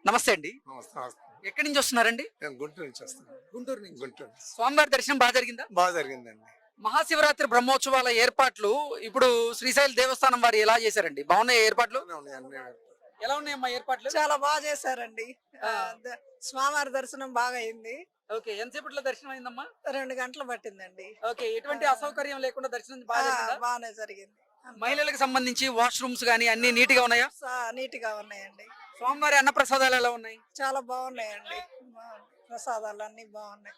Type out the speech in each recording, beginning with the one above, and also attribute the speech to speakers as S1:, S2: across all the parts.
S1: నమస్తే అండి.
S2: నమస్తే నమస్తే.
S1: ఎక్కడి నుంచి వస్తున్నారండి?
S2: నేను గుంటూరు నుంచి వస్తాను.
S1: గుంటూరు నుంచి.
S2: గుంటూరు
S1: స్వామివారి దర్శనం బాగా జరిగిందా?
S2: బాగా జరిగిందండి.
S1: మహాశివరాత్రి బ్రహ్మోత్సవాల ఏర్పాట్లు ఇప్పుడు శ్రీశైల దేవస్థానం వారు ఎలా చేశారండి? బాగున్నాయి ఏర్పాట్లు?
S2: బాగానే ఉన్నాయి అన్ని.
S1: ఎలా ఉన్నాయమ్మా ఏర్పాట్లు?
S3: చాలా బాగా చేశారండి. స్వామివారి దర్శనం బాగా అయింది.
S1: ఓకే, ఎంతసేపట్లో దర్శనం అయిందమ్మా?
S3: 2 గంటలు పట్టిందండి.
S1: ఓకే, ఎటువంటి అసౌకర్యం లేకుండా దర్శనం బాగా జరిగిందా?
S3: బాగానే జరిగింది.
S1: మహిళలకు సంబంధించి వాష్రూమ్స్ గానీ అన్ని నీట్ గా ఉన్నాయా?
S3: నీట్ గా ఉన్నాయండి.
S1: స్వామివారి అన్న ప్రసాదాలు ఎలా ఉన్నాయి?
S3: చాలా బాగున్నాయండి. ప్రసాదాలు అన్ని బాగున్నాయి.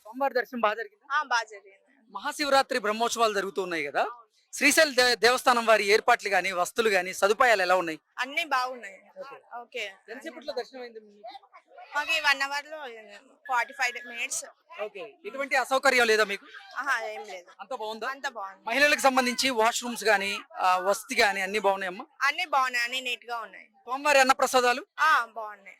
S1: స్వామివారి దర్శనం బాగా జరిగింది.
S3: బాగా జరిగింది.
S1: మహాశివరాత్రి బ్రహ్మోత్సవాలు జరుగుతున్నాయి కదా, శ్రీశైల దేవస్థానం వారి ఏర్పాట్లు గానీ వస్తువులు గానీ సదుపాయాలు ఎలా ఉన్నాయి?
S3: అన్ని బాగున్నాయి. ఓకే,
S1: ఎంతసేపట్లో దర్శనం అయింది?
S3: మాకు 1 అవర్ లో 45 మినిట్స్.
S1: ఓకే, ఎటువంటి అసౌకర్యం లేదా మీకు?
S3: ఏం లేదు,
S1: అంత బాగుందా?
S3: అంత బాగుంది.
S1: మహిళలకు సంబంధించి వాష్రూమ్స్ గానీ వసతి గానీ అన్ని బాగున్నాయమ్మా?
S3: అన్ని బాగున్నాయి, అన్ని నీట్ గా ఉన్నాయి.
S1: స్వామివారి అన్న ప్రసాదాలు
S3: బాగున్నాయి.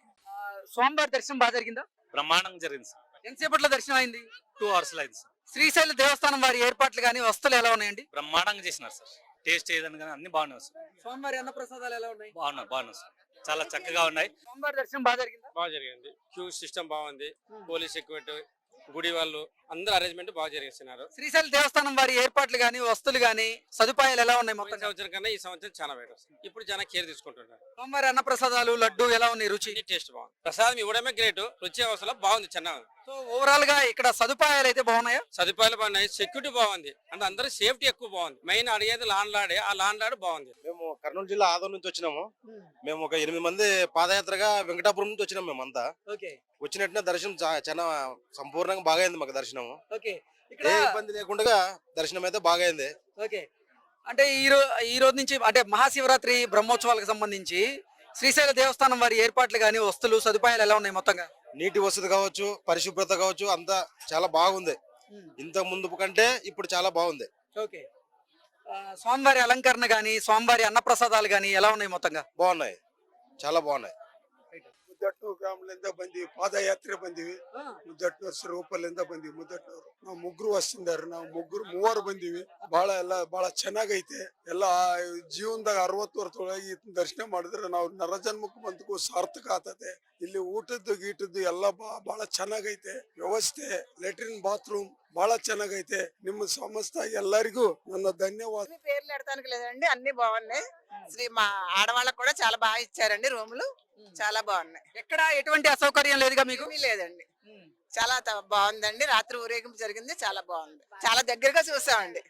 S1: స్వామివారి దర్శనం బాగా జరిగిందా?
S4: బ్రహ్మాండంగా జరిగింది సార్.
S1: ఎంతసేపట్లో దర్శనం అయింది?
S4: 2 అవర్స్ అయింది సార్.
S1: శ్రీశైల దేవస్థానం వారి ఏర్పాట్లు గానీ వస్తువులు ఎలా ఉన్నాయండి?
S4: బ్రహ్మాండంగా చేసినారు సార్. టేస్ట్ ఏదని కానీ అన్ని బాగున్నాయి సార్.
S1: స్వామివారి అన్న ప్రసాదాలు ఎలా ఉన్నాయి?
S4: బాగున్నాయి సార్. చాలా చక్కగా ఉన్నాయి.
S1: స్వామివారి దర్శనం బాగా జరిగిందా?
S5: బాగా జరిగింది. క్యూ సిస్టమ్ బాగుంది. పోలీస్ సెక్యూరిటీ, గుడి వాళ్ళు అందరు అరేంజ్మెంట్ బాగా జరిగిస్తున్నారు.
S1: శ్రీశైల దేవస్థానం వారి ఏర్పాట్లు గానీ వస్తువులు గానీ సదుపాయాలు ఎలా ఉన్నాయి? మొత్తం
S5: సంవత్సరం కన్నా ఈ సంవత్సరం చాలా బెటర్. ఇప్పుడు చాలా కేర్ తీసుకుంటున్నారు.
S1: స్వామివారి అన్న ప్రసాదాలు లడ్డు ఎలా ఉన్నాయి? రుచి
S5: టేస్ట్ బాగుంది. ప్రసాదం ఇవ్వడమే గ్రేట్. రుచి అవసరం బాగుంది. చిన్నగా
S1: సో ఓవరాల్ గా ఇక్కడ సదుపాయాలు అయితే బాగున్నాయా?
S5: సదుపాయాలు బాగున్నాయి. సెక్యూరిటీ బాగుంది. అంటే అందరూ సేఫ్టీ ఎక్కువ బాగుంది. మెయిన్ అడిగేది లాండ్ ఆ లాండ్ బాగుంది.
S6: మేము కర్నూలు జిల్లా ఆదోని నుంచి వచ్చినాము. మేము ఒక 8 మంది పాదయాత్రగా వెంకటాపురం నుంచి వచ్చినాము. మేమంతా వచ్చినట్టునే దర్శనం చాలా సంపూర్ణంగా బాగా అయింది మాకు దర్శనం. ఏ ఇబ్బంది లేకుండా దర్శనం అయితే బాగా అయింది.
S1: ఓకే, అంటే ఈ రోజు నుంచి అంటే మహాశివరాత్రి బ్రహ్మోత్సవాలకు సంబంధించి శ్రీశైల దేవస్థానం వారి ఏర్పాట్లు గానీ వస్తువులు సదుపాయాలు ఎలా ఉన్నాయి? మొత్తంగా
S6: నీటి వసతి కావచ్చు, పరిశుభ్రత కావచ్చు, అంతా చాలా బాగుంది. ఇంత ముందు కంటే ఇప్పుడు చాలా బాగుంది.
S1: ఓకే, స్వామివారి అలంకరణ గానీ స్వామివారి అన్న ప్రసాదాలు గానీ ఎలా ఉన్నాయి? మొత్తంగా
S6: బాగున్నాయి, చాలా ಬಾಗುన్నాయి.
S2: ಮುದ್ದಟ್ನೂರು ಗ್ರಾಮದಿಂದ ಬಂದಿವಿ, ಪಾದಯಾತ್ರೆ ಬಂದಿವಿ. ಮುದ್ದಟ್ನೂರು ಸ್ವರೂಪಲ್ಲಿಂದ ಬಂದಿವಿ. ಮುದ್ದಟ್ನೂರು ನಾವು ಮುಗ್ರು ವಸ್ತಿಂದಾರ, ನಾವು ಮೂವರು ಬಂದಿವಿ. ಬಹಳ ಚೆನ್ನಾಗೈತೆ. ಎಲ್ಲ ಜೀವನದಾಗ 60 ವರ್ಷದೊಳಗೆ ದರ್ಶನ ಮಾಡಿದ್ರೆ ನಾವು ನರಜನ್ಮಕ್ಕೆ ಬಂದಕ್ಕೂ ಸಾರ್ಥಕ ಆತತೆ. ಇಲ್ಲಿ ಊಟದ್ದು ಗೀಟದ್ದು ಎಲ್ಲ ಬಹಳ ಚೆನ್ನಾಗೈತೆ. ವ್ಯವಸ್ಥೆ, ಲೆಟ್ರಿನ್, ಬಾತ್ರೂಮ್ బహళ ಚೆನ್ನಾగైతే. ನಿಮ್ಮ సంస్థ ಎಲ್ಲರಿಗೂ ನನ್ನ ధన్యవాదాలు.
S3: పేర్లు ఎడతానికి లేదండి, అన్ని బాగున్నాయి. మా ఆడవాళ్ళకు కూడా చాలా బాగా ఇచ్చారండి. రూములు చాలా బాగున్నాయి.
S1: ఎక్కడ ఎటువంటి అసౌకర్యం లేదుగా మీకు?
S3: లేదండి, చాలా బాగుందండి. రాత్రి ఊరేగింపు జరిగింది, చాలా బాగుంది. చాలా దగ్గరగా చూసామండి.